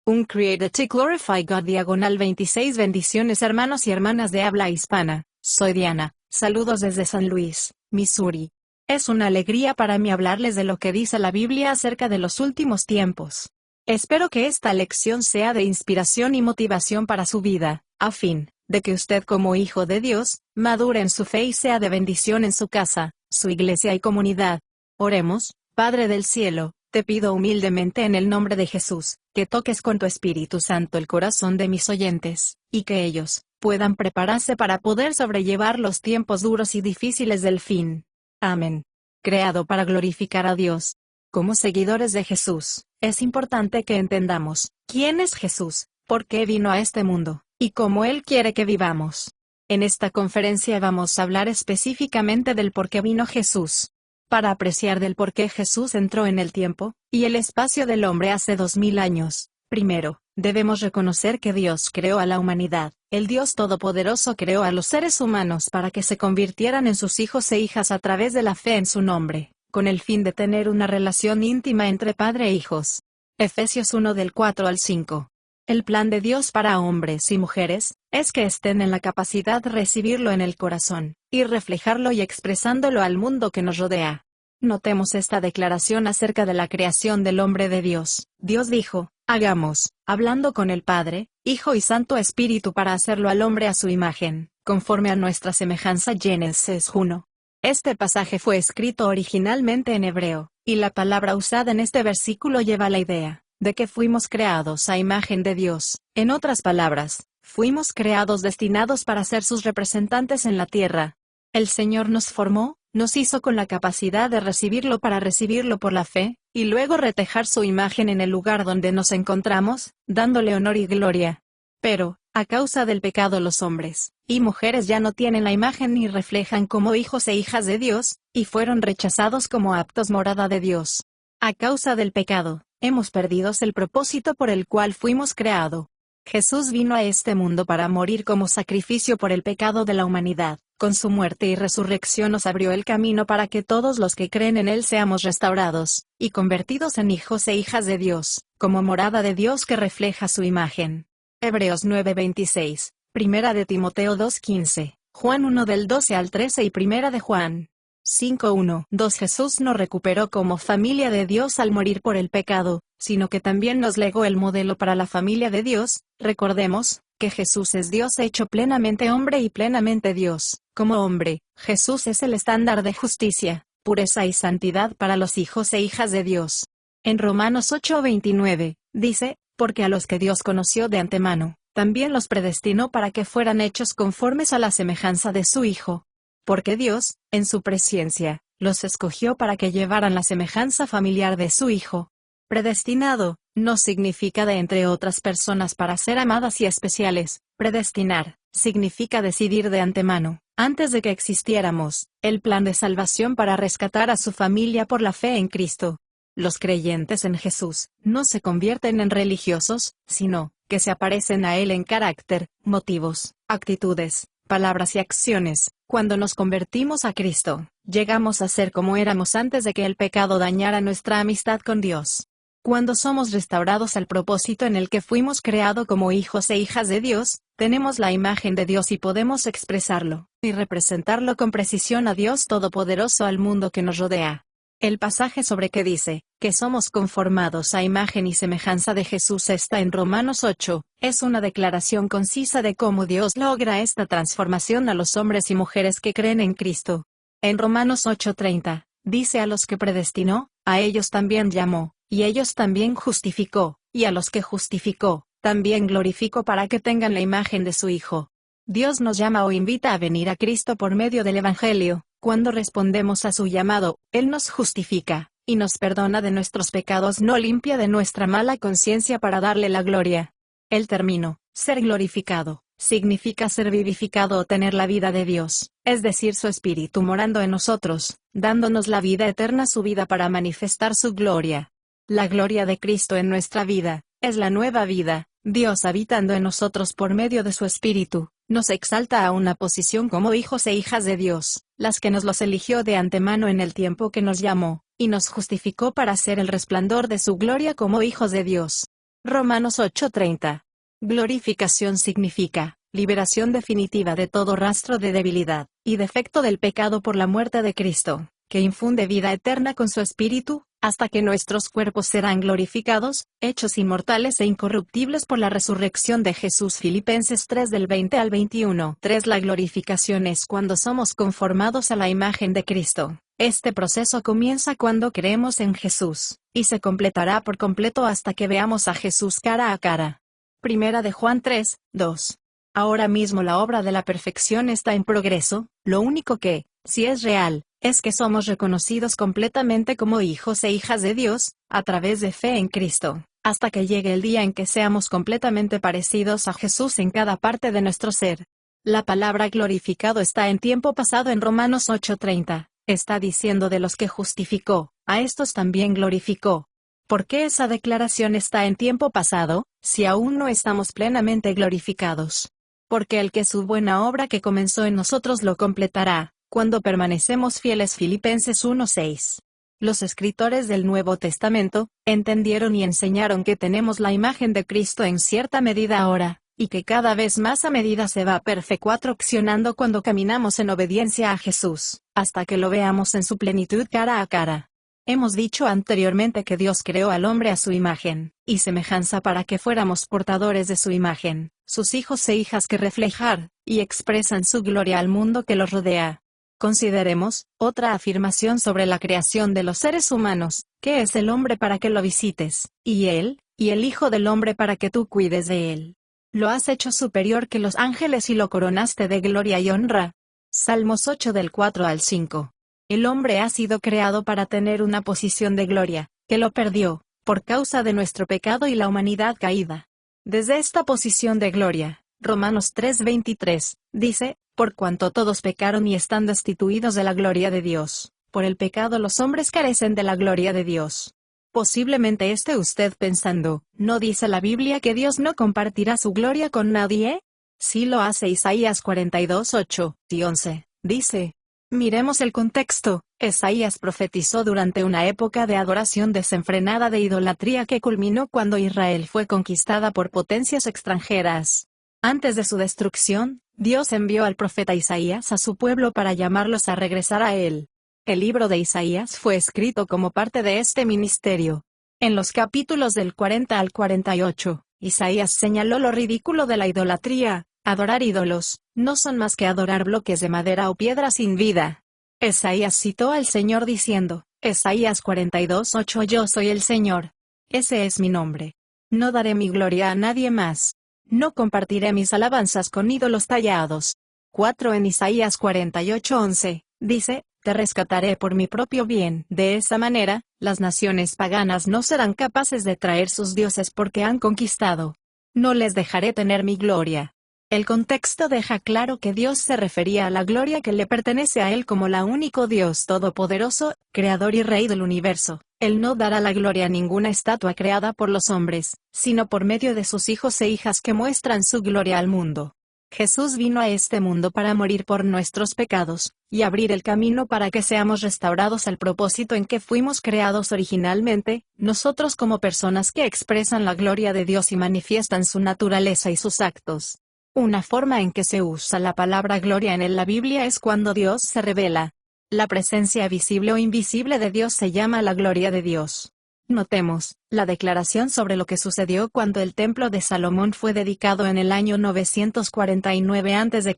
Uncreated to Glorify God diagonal 26 Bendiciones hermanos y hermanas de habla hispana, soy Diana, saludos desde San Luis, Missouri. Es una alegría para mí hablarles de lo que dice la Biblia acerca de los últimos tiempos. Espero que esta lección sea de inspiración y motivación para su vida, a fin de que usted como hijo de Dios, madure en su fe y sea de bendición en su casa, su iglesia y comunidad. Oremos. Padre del cielo, te pido humildemente en el nombre de Jesús, que toques con tu Espíritu Santo el corazón de mis oyentes, y que ellos puedan prepararse para poder sobrellevar los tiempos duros y difíciles del fin. Amén. Creado para glorificar a Dios. Como seguidores de Jesús, es importante que entendamos quién es Jesús, por qué vino a este mundo, y cómo Él quiere que vivamos. En esta conferencia vamos a hablar específicamente del por qué vino Jesús. Para apreciar del por qué Jesús entró en el tiempo y el espacio del hombre hace 2000 años, primero, debemos reconocer que Dios creó a la humanidad. El Dios Todopoderoso creó a los seres humanos para que se convirtieran en sus hijos e hijas a través de la fe en su nombre, con el fin de tener una relación íntima entre padre e hijos. Efesios 1 del 4 al 5. El plan de Dios para hombres y mujeres es que estén en la capacidad de recibirlo en el corazón, y reflejarlo y expresándolo al mundo que nos rodea. Notemos esta declaración acerca de la creación del hombre de Dios. Dios dijo, hagamos, hablando con el Padre, Hijo y Santo Espíritu para hacerlo al hombre a su imagen, conforme a nuestra semejanza. Génesis 1. Este pasaje fue escrito originalmente en hebreo, y la palabra usada en este versículo lleva la idea de que fuimos creados a imagen de Dios. En otras palabras, fuimos creados destinados para ser sus representantes en la tierra. El Señor nos formó, nos hizo con la capacidad de recibirlo para recibirlo por la fe, y luego retejar su imagen en el lugar donde nos encontramos, dándole honor y gloria. Pero, a causa del pecado los hombres y mujeres ya no tienen la imagen ni reflejan como hijos e hijas de Dios, y fueron rechazados como aptos morada de Dios. A causa del pecado, hemos perdido el propósito por el cual fuimos creados. Jesús vino a este mundo para morir como sacrificio por el pecado de la humanidad. Con su muerte y resurrección nos abrió el camino para que todos los que creen en Él seamos restaurados, y convertidos en hijos e hijas de Dios, como morada de Dios que refleja su imagen. Hebreos 9:26, Primera de Timoteo 2:15, Juan 1 del 12 al 13 y Primera de Juan 5:1-2. Jesús nos recuperó como familia de Dios al morir por el pecado, sino que también nos legó el modelo para la familia de Dios. Recordemos que Jesús es Dios hecho plenamente hombre y plenamente Dios. Como hombre, Jesús es el estándar de justicia, pureza y santidad para los hijos e hijas de Dios. En Romanos 8:29, dice, porque a los que Dios conoció de antemano, también los predestinó para que fueran hechos conformes a la semejanza de su Hijo. Porque Dios, en su presciencia, los escogió para que llevaran la semejanza familiar de su Hijo. Predestinado, no significa de entre otras personas para ser amadas y especiales. Predestinar, significa decidir de antemano, antes de que existiéramos, el plan de salvación para rescatar a su familia por la fe en Cristo. Los creyentes en Jesús, no se convierten en religiosos, sino que se aparecen a Él en carácter, motivos, actitudes, palabras y acciones. Cuando nos convertimos a Cristo, llegamos a ser como éramos antes de que el pecado dañara nuestra amistad con Dios. Cuando somos restaurados al propósito en el que fuimos creados como hijos e hijas de Dios, tenemos la imagen de Dios y podemos expresarlo y representarlo con precisión a Dios Todopoderoso al mundo que nos rodea. El pasaje sobre que dice que somos conformados a imagen y semejanza de Jesús está en Romanos 8, es una declaración concisa de cómo Dios logra esta transformación a los hombres y mujeres que creen en Cristo. En Romanos 8:30, dice a los que predestinó, a ellos también llamó, y ellos también justificó, y a los que justificó, también glorificó para que tengan la imagen de su Hijo. Dios nos llama o invita a venir a Cristo por medio del Evangelio. Cuando respondemos a su llamado, Él nos justifica, y nos perdona de nuestros pecados, nos limpia de nuestra mala conciencia para darle la gloria. El término, ser glorificado, significa ser vivificado o tener la vida de Dios, es decir, su Espíritu morando en nosotros, dándonos la vida eterna, su vida para manifestar su gloria. La gloria de Cristo en nuestra vida, es la nueva vida, Dios habitando en nosotros por medio de su Espíritu. Nos exalta a una posición como hijos e hijas de Dios, las que nos los eligió de antemano en el tiempo que nos llamó, y nos justificó para ser el resplandor de su gloria como hijos de Dios. Romanos 8:30. Glorificación significa liberación definitiva de todo rastro de debilidad y defecto del pecado por la muerte de Cristo, que infunde vida eterna con su espíritu, hasta que nuestros cuerpos serán glorificados, hechos inmortales e incorruptibles por la resurrección de Jesús. Filipenses 3 del 20 al 21. 3. La glorificación es cuando somos conformados a la imagen de Cristo. Este proceso comienza cuando creemos en Jesús, y se completará por completo hasta que veamos a Jesús cara a cara. Primera de Juan 3, 2. Ahora mismo la obra de la perfección está en progreso, lo único que, si es real, es que somos reconocidos completamente como hijos e hijas de Dios, a través de fe en Cristo, hasta que llegue el día en que seamos completamente parecidos a Jesús en cada parte de nuestro ser. La palabra glorificado está en tiempo pasado en Romanos 8:30, está diciendo de los que justificó, a estos también glorificó. ¿Por qué esa declaración está en tiempo pasado, si aún no estamos plenamente glorificados? Porque el que su buena obra que comenzó en nosotros lo completará, cuando permanecemos fieles. Filipenses 1:6. Los escritores del Nuevo Testamento entendieron y enseñaron que tenemos la imagen de Cristo en cierta medida ahora, y que cada vez más a medida se va perfeccionando cuando caminamos en obediencia a Jesús, hasta que lo veamos en su plenitud cara a cara. Hemos dicho anteriormente que Dios creó al hombre a su imagen y semejanza para que fuéramos portadores de su imagen, sus hijos e hijas que reflejar y expresan su gloria al mundo que los rodea. Consideremos otra afirmación sobre la creación de los seres humanos: ¿qué es el hombre para que lo visites, y el Hijo del hombre para que tú cuides de él? Lo has hecho superior que los ángeles y lo coronaste de gloria y honra. Salmos 8 del 4 al 5. El hombre ha sido creado para tener una posición de gloria, que lo perdió, por causa de nuestro pecado y la humanidad caída. Desde esta posición de gloria, Romanos 3:23, dice, por cuanto todos pecaron y están destituidos de la gloria de Dios, por el pecado los hombres carecen de la gloria de Dios. Posiblemente esté usted pensando, ¿no dice la Biblia que Dios no compartirá su gloria con nadie? Sí lo hace. Isaías 42:8 y 11, dice. Miremos el contexto. Isaías profetizó durante una época de adoración desenfrenada de idolatría que culminó cuando Israel fue conquistada por potencias extranjeras. Antes de su destrucción, Dios envió al profeta Isaías a su pueblo para llamarlos a regresar a él. El libro de Isaías fue escrito como parte de este ministerio. En los capítulos del 40 al 48, Isaías señaló lo ridículo de la idolatría. Adorar ídolos no son más que adorar bloques de madera o piedra sin vida. Isaías citó al Señor diciendo, Isaías 42:8: Yo soy el Señor. Ese es mi nombre. No daré mi gloria a nadie más. No compartiré mis alabanzas con ídolos tallados. 4. En Isaías 48:11, dice, te rescataré por mi propio bien. De esa manera, las naciones paganas no serán capaces de traer sus dioses porque han conquistado. No les dejaré tener mi gloria. El contexto deja claro que Dios se refería a la gloria que le pertenece a Él como la único Dios todopoderoso, creador y rey del universo. Él no dará la gloria a ninguna estatua creada por los hombres, sino por medio de sus hijos e hijas que muestran su gloria al mundo. Jesús vino a este mundo para morir por nuestros pecados, y abrir el camino para que seamos restaurados al propósito en que fuimos creados originalmente, nosotros como personas que expresan la gloria de Dios y manifiestan su naturaleza y sus actos. Una forma en que se usa la palabra gloria en la Biblia es cuando Dios se revela. La presencia visible o invisible de Dios se llama la gloria de Dios. Notemos la declaración sobre lo que sucedió cuando el templo de Salomón fue dedicado en el año 949 a.C.,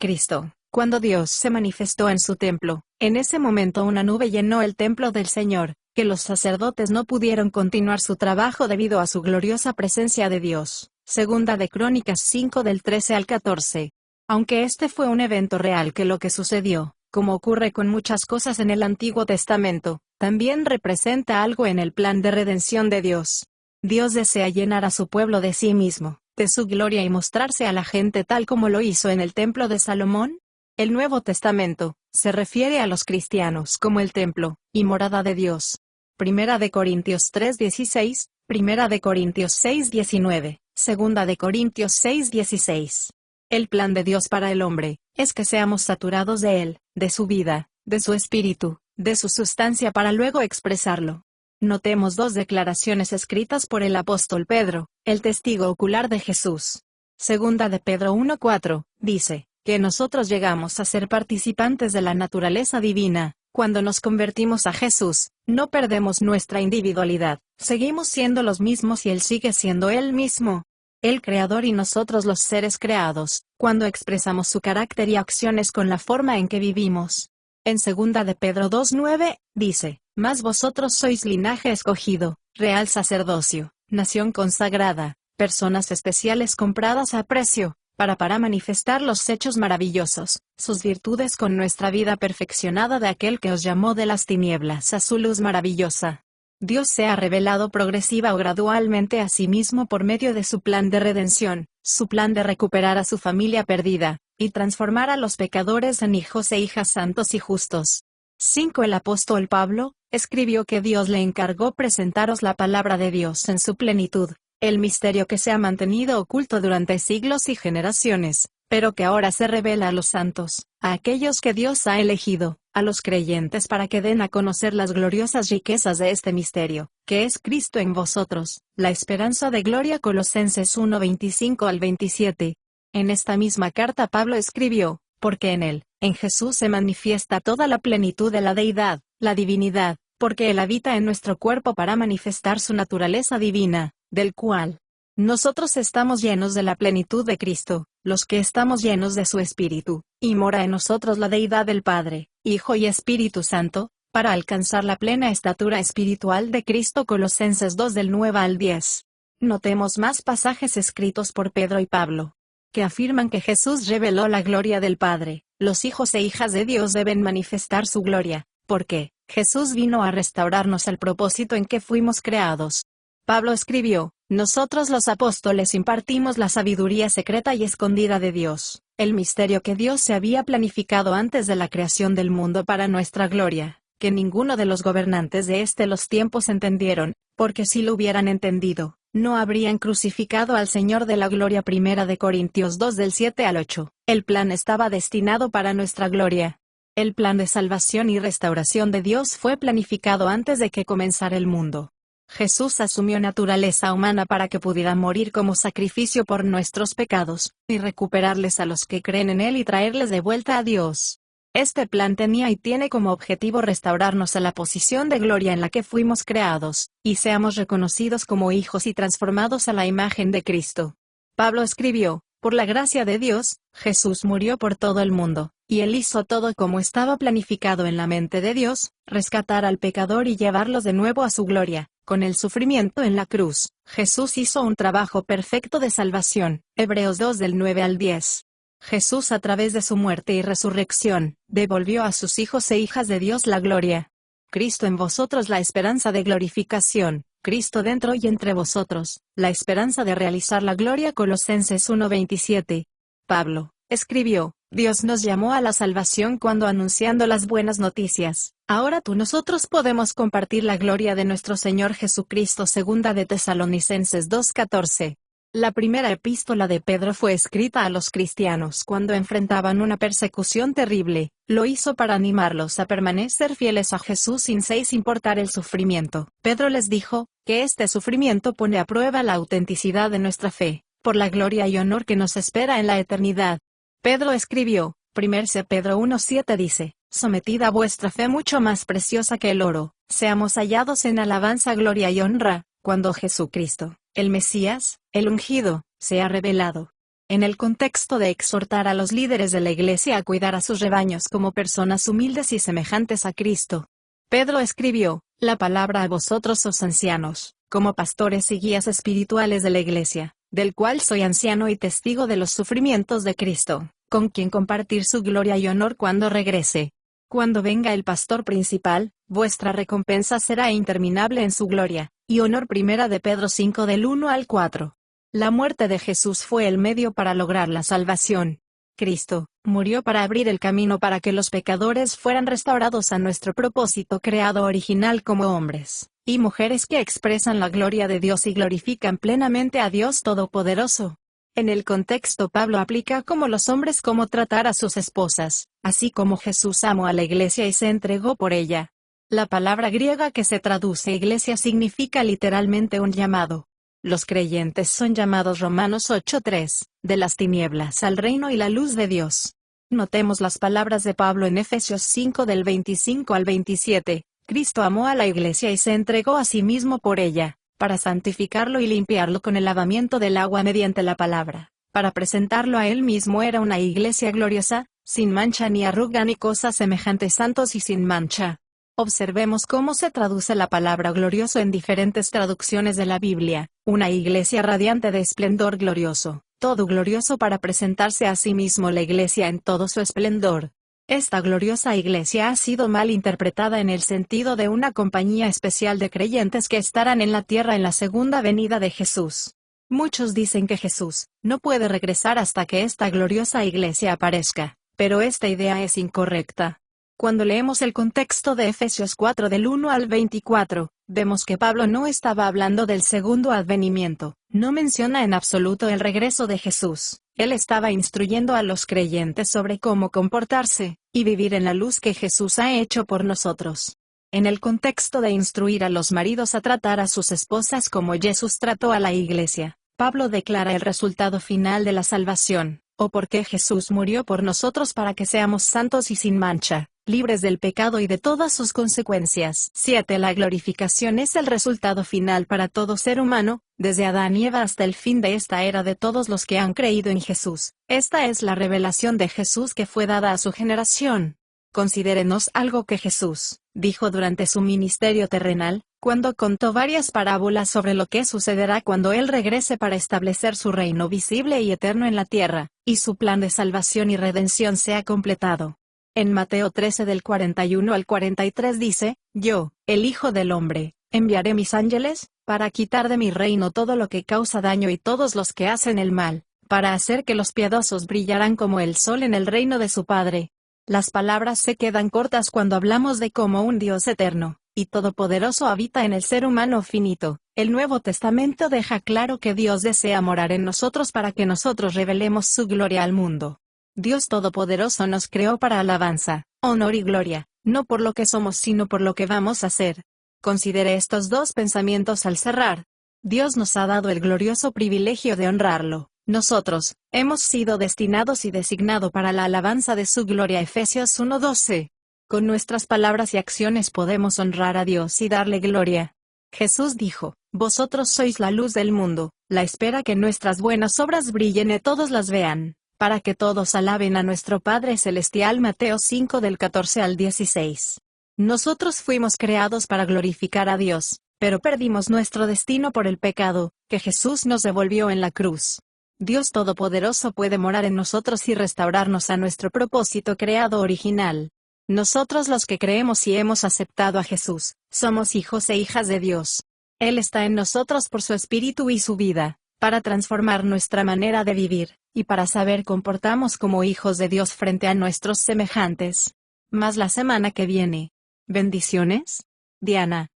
cuando Dios se manifestó en su templo. En ese momento una nube llenó el templo del Señor, que los sacerdotes no pudieron continuar su trabajo debido a su gloriosa presencia de Dios. Segunda de Crónicas 5 del 13 al 14. Aunque este fue un evento real que lo que sucedió, como ocurre con muchas cosas en el Antiguo Testamento, también representa algo en el plan de redención de Dios. Dios desea llenar a su pueblo de sí mismo, de su gloria y mostrarse a la gente tal como lo hizo en el templo de Salomón. El Nuevo Testamento se refiere a los cristianos como el templo y morada de Dios. Primera de Corintios 3:16, Primera de Corintios 6:19, Segunda de Corintios 6:16. El plan de Dios para el hombre es que seamos saturados de Él, de su vida, de su espíritu, de su sustancia para luego expresarlo. Notemos dos declaraciones escritas por el apóstol Pedro, el testigo ocular de Jesús. Segunda de Pedro 1:4, dice, que nosotros llegamos a ser participantes de la naturaleza divina. Cuando nos convertimos a Jesús, no perdemos nuestra individualidad, seguimos siendo los mismos y Él sigue siendo Él mismo. El Creador y nosotros los seres creados, cuando expresamos su carácter y acciones con la forma en que vivimos. En segunda de Pedro 2:9, dice, mas vosotros sois linaje escogido, real sacerdocio, nación consagrada, personas especiales compradas a precio, para manifestar los hechos maravillosos, sus virtudes con nuestra vida perfeccionada de aquel que os llamó de las tinieblas a su luz maravillosa. Dios se ha revelado progresiva o gradualmente a sí mismo por medio de su plan de redención, su plan de recuperar a su familia perdida, y transformar a los pecadores en hijos e hijas santos y justos. 5. El apóstol Pablo escribió que Dios le encargó presentaros la palabra de Dios en su plenitud, el misterio que se ha mantenido oculto durante siglos y generaciones, pero que ahora se revela a los santos, a aquellos que Dios ha elegido, a los creyentes para que den a conocer las gloriosas riquezas de este misterio, que es Cristo en vosotros, la esperanza de gloria. Colosenses 1:25-27. En esta misma carta Pablo escribió, porque en él, en Jesús se manifiesta toda la plenitud de la deidad, la divinidad, porque Él habita en nuestro cuerpo para manifestar su naturaleza divina, del cual nosotros estamos llenos de la plenitud de Cristo, los que estamos llenos de su Espíritu, y mora en nosotros la deidad del Padre, Hijo y Espíritu Santo, para alcanzar la plena estatura espiritual de Cristo. Colosenses 2:9-10. Notemos más pasajes escritos por Pedro y Pablo, que afirman que Jesús reveló la gloria del Padre. Los hijos e hijas de Dios deben manifestar su gloria, porque Jesús vino a restaurarnos al propósito en que fuimos creados. Pablo escribió, nosotros los apóstoles impartimos la sabiduría secreta y escondida de Dios, el misterio que Dios se había planificado antes de la creación del mundo para nuestra gloria, que ninguno de los gobernantes de los tiempos entendieron, porque si lo hubieran entendido, no habrían crucificado al Señor de la gloria. 1 de Corintios 2:7-8. El plan estaba destinado para nuestra gloria. El plan de salvación y restauración de Dios fue planificado antes de que comenzara el mundo. Jesús asumió naturaleza humana para que pudiera morir como sacrificio por nuestros pecados, y recuperarles a los que creen en Él y traerles de vuelta a Dios. Este plan tenía y tiene como objetivo restaurarnos a la posición de gloria en la que fuimos creados, y seamos reconocidos como hijos y transformados a la imagen de Cristo. Pablo escribió, por la gracia de Dios, Jesús murió por todo el mundo, y Él hizo todo como estaba planificado en la mente de Dios, rescatar al pecador y llevarlos de nuevo a su gloria. Con el sufrimiento en la cruz, Jesús hizo un trabajo perfecto de salvación. Hebreos 2:9-10. Jesús, a través de su muerte y resurrección, devolvió a sus hijos e hijas de Dios la gloria. Cristo en vosotros, la esperanza de glorificación. Cristo dentro y entre vosotros, la esperanza de realizar la gloria. Colosenses 1:27. Pablo escribió, Dios nos llamó a la salvación cuando anunciando las buenas noticias. Ahora nosotros podemos compartir la gloria de nuestro Señor Jesucristo. Segunda de Tesalonicenses 2:14. La primera epístola de Pedro fue escrita a los cristianos cuando enfrentaban una persecución terrible. Lo hizo para animarlos a permanecer fieles a Jesús sin importar el sufrimiento. Pedro les dijo que este sufrimiento pone a prueba la autenticidad de nuestra fe, por la gloria y honor que nos espera en la eternidad. Pedro escribió, 1 Pedro 1:7 dice, sometida vuestra fe mucho más preciosa que el oro, seamos hallados en alabanza, gloria y honra, cuando Jesucristo, el Mesías, el ungido, se ha revelado. En el contexto de exhortar a los líderes de la iglesia a cuidar a sus rebaños como personas humildes y semejantes a Cristo, Pedro escribió, la palabra a vosotros, os ancianos, como pastores y guías espirituales de la iglesia, del cual soy anciano y testigo de los sufrimientos de Cristo, con quien compartir su gloria y honor cuando regrese. Cuando venga el pastor principal, vuestra recompensa será interminable en su gloria y honor. 1 de Pedro 5 del 1-4. La muerte de Jesús fue el medio para lograr la salvación. Cristo murió para abrir el camino para que los pecadores fueran restaurados a nuestro propósito creado original como hombres y mujeres que expresan la gloria de Dios y glorifican plenamente a Dios Todopoderoso. En el contexto, Pablo aplica como los hombres cómo tratar a sus esposas, así como Jesús amó a la iglesia y se entregó por ella. La palabra griega que se traduce iglesia significa literalmente un llamado. Los creyentes son llamados Romanos 8:3, de las tinieblas al reino y la luz de Dios. Notemos las palabras de Pablo en Efesios 5 del 25 al 27. Cristo amó a la iglesia y se entregó a sí mismo por ella, para santificarlo y limpiarlo con el lavamiento del agua mediante la palabra, para presentarlo a él mismo. Era una iglesia gloriosa, sin mancha ni arruga ni cosa semejante, santos y sin mancha. Observemos cómo se traduce la palabra glorioso en diferentes traducciones de la Biblia. Una iglesia radiante de esplendor glorioso, todo glorioso para presentarse a sí mismo la iglesia en todo su esplendor. Esta gloriosa iglesia ha sido mal interpretada en el sentido de una compañía especial de creyentes que estarán en la tierra en la segunda venida de Jesús. Muchos dicen que Jesús no puede regresar hasta que esta gloriosa iglesia aparezca, pero esta idea es incorrecta. Cuando leemos el contexto de Efesios 4 del 1 al 24, vemos que Pablo no estaba hablando del segundo advenimiento, no menciona en absoluto el regreso de Jesús. Él estaba instruyendo a los creyentes sobre cómo comportarse y vivir en la luz que Jesús ha hecho por nosotros. En el contexto de instruir a los maridos a tratar a sus esposas como Jesús trató a la iglesia, Pablo declara el resultado final de la salvación, o por qué Jesús murió por nosotros para que seamos santos y sin mancha, libres del pecado y de todas sus consecuencias. 7. La glorificación es el resultado final para todo ser humano, desde Adán y Eva hasta el fin de esta era de todos los que han creído en Jesús. Esta es la revelación de Jesús que fue dada a su generación. Considérenos algo que Jesús dijo durante su ministerio terrenal, cuando contó varias parábolas sobre lo que sucederá cuando Él regrese para establecer su reino visible y eterno en la tierra, y su plan de salvación y redención sea completado. En Mateo 13 del 41 al 43 dice: Yo, el Hijo del Hombre, enviaré mis ángeles, para quitar de mi reino todo lo que causa daño y todos los que hacen el mal, para hacer que los piadosos brillarán como el sol en el reino de su Padre. Las palabras se quedan cortas cuando hablamos de cómo un Dios eterno y todopoderoso habita en el ser humano finito. El Nuevo Testamento deja claro que Dios desea morar en nosotros para que nosotros revelemos su gloria al mundo. Dios Todopoderoso nos creó para alabanza, honor y gloria, no por lo que somos sino por lo que vamos a ser. Considere estos dos pensamientos al cerrar. Dios nos ha dado el glorioso privilegio de honrarlo. Nosotros hemos sido destinados y designados para la alabanza de su gloria. Efesios 1:12. Con nuestras palabras y acciones podemos honrar a Dios y darle gloria. Jesús dijo: Vosotros sois la luz del mundo. La espera que nuestras buenas obras brillen y todos las vean, para que todos alaben a nuestro Padre Celestial. Mateo 5 del 14 al 16. Nosotros fuimos creados para glorificar a Dios, pero perdimos nuestro destino por el pecado, que Jesús nos devolvió en la cruz. Dios Todopoderoso puede morar en nosotros y restaurarnos a nuestro propósito creado original. Nosotros los que creemos y hemos aceptado a Jesús, somos hijos e hijas de Dios. Él está en nosotros por su espíritu y su vida, para transformar nuestra manera de vivir, y para saber comportarnos como hijos de Dios frente a nuestros semejantes. Más la semana que viene. Bendiciones. Diana.